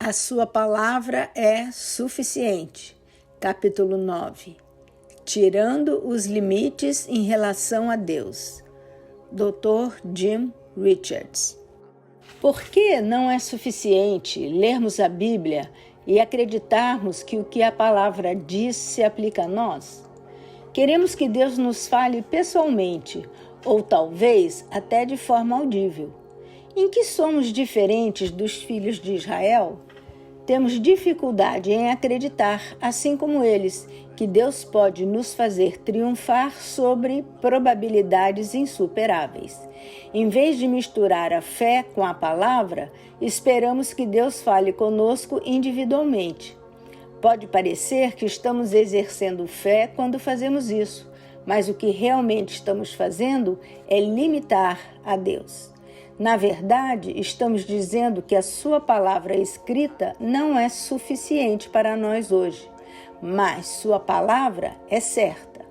A sua palavra é suficiente. Capítulo 9. Tirando os limites em relação a Deus. Dr. Jim Richards. Por que não é suficiente lermos a Bíblia e acreditarmos que o que a palavra diz se aplica a nós? Queremos que Deus nos fale pessoalmente, ou talvez até de forma audível. Em que somos diferentes dos filhos de Israel? Temos dificuldade em acreditar, assim como eles, que Deus pode nos fazer triunfar sobre probabilidades insuperáveis. Em vez de misturar a fé com a palavra, esperamos que Deus fale conosco individualmente. Pode parecer que estamos exercendo fé quando fazemos isso, mas o que realmente estamos fazendo é limitar a Deus. Na verdade, estamos dizendo que a sua palavra escrita não é suficiente para nós hoje, mas sua palavra é certa.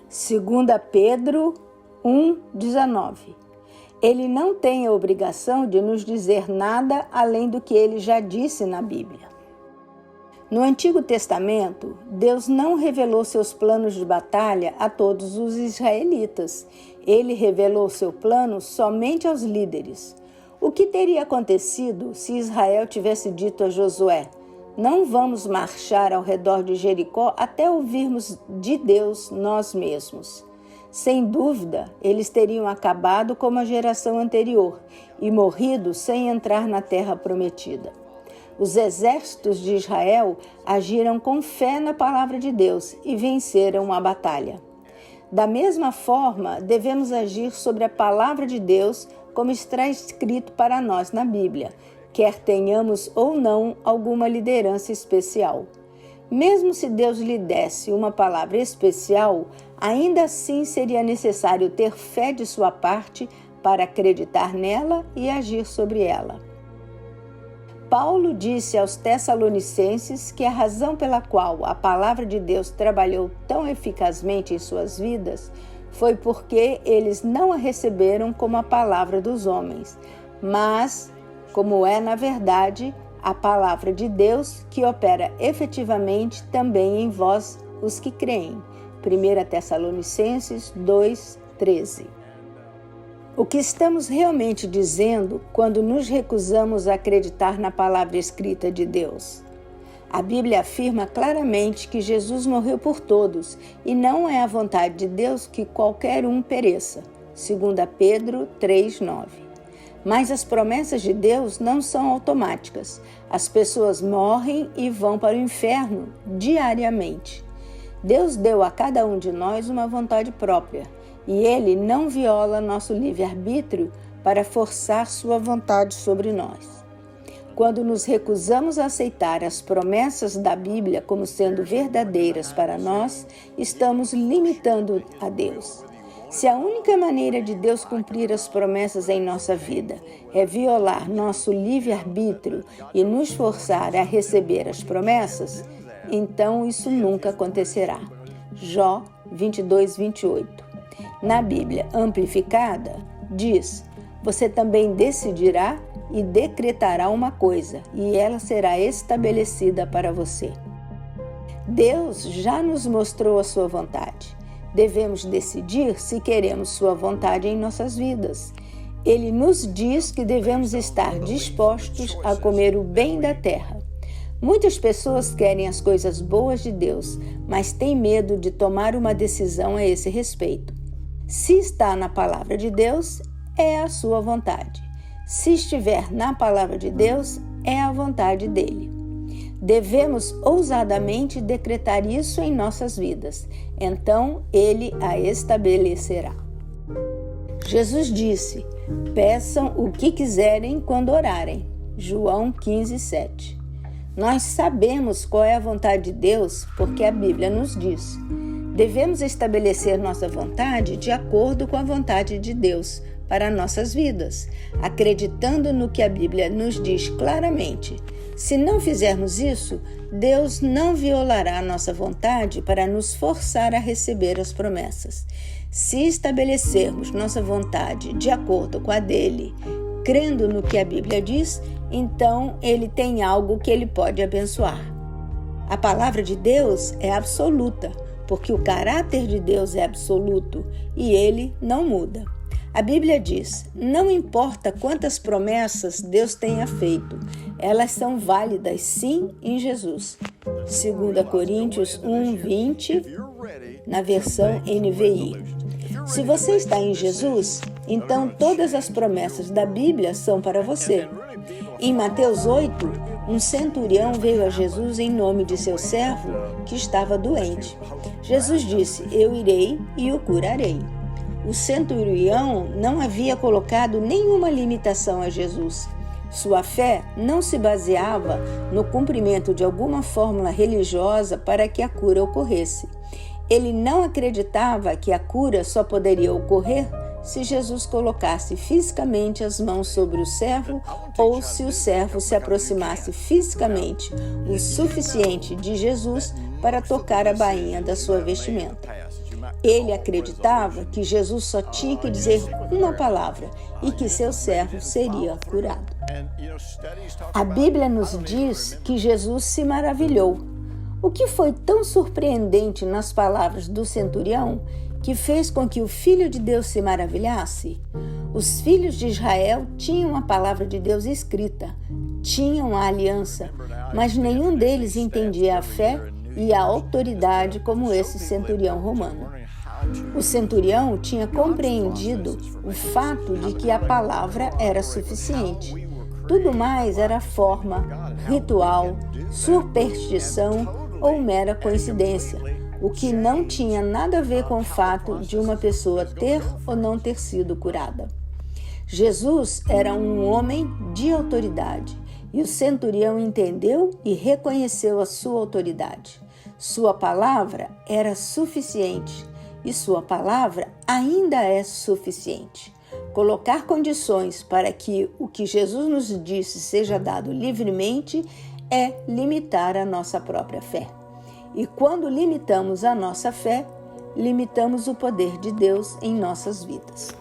2 Pedro 1,19. Ele não tem a obrigação de nos dizer nada além do que ele já disse na Bíblia. No Antigo Testamento, Deus não revelou seus planos de batalha a todos os israelitas. Ele revelou seu plano somente aos líderes. O que teria acontecido se Israel tivesse dito a Josué: "Não vamos marchar ao redor de Jericó até ouvirmos de Deus nós mesmos"? Sem dúvida, eles teriam acabado como a geração anterior e morrido sem entrar na terra prometida. Os exércitos de Israel agiram com fé na palavra de Deus e venceram a batalha. Da mesma forma, devemos agir sobre a palavra de Deus como está escrito para nós na Bíblia, quer tenhamos ou não alguma liderança especial. Mesmo se Deus lhe desse uma palavra especial, ainda assim seria necessário ter fé de sua parte para acreditar nela e agir sobre ela. Paulo disse aos Tessalonicenses que a razão pela qual a palavra de Deus trabalhou tão eficazmente em suas vidas foi porque eles não a receberam como a palavra dos homens, mas como é, na verdade, a palavra de Deus que opera efetivamente também em vós, os que creem. 1 Tessalonicenses 2:13. O que estamos realmente dizendo quando nos recusamos a acreditar na palavra escrita de Deus? A Bíblia afirma claramente que Jesus morreu por todos e não é a vontade de Deus que qualquer um pereça. 2 Pedro 3:9. Mas as promessas de Deus não são automáticas. As pessoas morrem e vão para o inferno diariamente. Deus deu a cada um de nós uma vontade própria. E Ele não viola nosso livre-arbítrio para forçar sua vontade sobre nós. Quando nos recusamos a aceitar as promessas da Bíblia como sendo verdadeiras para nós, estamos limitando a Deus. Se a única maneira de Deus cumprir as promessas em nossa vida é violar nosso livre-arbítrio e nos forçar a receber as promessas, então isso nunca acontecerá. Jó 22:28. Na Bíblia Amplificada, diz: "Você também decidirá e decretará uma coisa, e ela será estabelecida para você." Deus já nos mostrou a sua vontade. Devemos decidir se queremos sua vontade em nossas vidas. Ele nos diz que devemos estar dispostos a comer o bem da terra. Muitas pessoas querem as coisas boas de Deus, mas têm medo de tomar uma decisão a esse respeito. Se está na palavra de Deus, é a sua vontade. Se estiver na palavra de Deus, é a vontade dele. Devemos ousadamente decretar isso em nossas vidas. Então, ele a estabelecerá. Jesus disse: "Peçam o que quiserem quando orarem." João 15:7. Nós sabemos qual é a vontade de Deus porque a Bíblia nos diz. Devemos estabelecer nossa vontade de acordo com a vontade de Deus para nossas vidas, acreditando no que a Bíblia nos diz claramente. Se não fizermos isso, Deus não violará a nossa vontade para nos forçar a receber as promessas. Se estabelecermos nossa vontade de acordo com a dele, crendo no que a Bíblia diz, então ele tem algo que ele pode abençoar. A palavra de Deus é absoluta, porque o caráter de Deus é absoluto e ele não muda. A Bíblia diz: não importa quantas promessas Deus tenha feito, elas são válidas sim em Jesus. 2 Coríntios 1:20, na versão NVI. Se você está em Jesus, então todas as promessas da Bíblia são para você. Em Mateus 8, um centurião veio a Jesus em nome de seu servo que estava doente. Jesus disse: eu irei e o curarei. O centurião não havia colocado nenhuma limitação a Jesus. Sua fé não se baseava no cumprimento de alguma fórmula religiosa para que a cura ocorresse. Ele não acreditava que a cura só poderia ocorrer se Jesus colocasse fisicamente as mãos sobre o servo ou se o servo se aproximasse fisicamente o suficiente de Jesus para tocar a bainha da sua vestimenta. Ele acreditava que Jesus só tinha que dizer uma palavra e que seu servo seria curado. A Bíblia nos diz que Jesus se maravilhou. O que foi tão surpreendente nas palavras do centurião que fez com que o Filho de Deus se maravilhasse? Os filhos de Israel tinham a palavra de Deus escrita, tinham a aliança, mas nenhum deles entendia a fé e a autoridade como esse centurião romano. O centurião tinha compreendido o fato de que a palavra era suficiente. Tudo mais era forma, ritual, superstição ou mera coincidência, o que não tinha nada a ver com o fato de uma pessoa ter ou não ter sido curada. Jesus era um homem de autoridade e o centurião entendeu e reconheceu a sua autoridade. Sua palavra era suficiente e sua palavra ainda é suficiente. Colocar condições para que o que Jesus nos disse seja dado livremente é limitar a nossa própria fé. E quando limitamos a nossa fé, limitamos o poder de Deus em nossas vidas.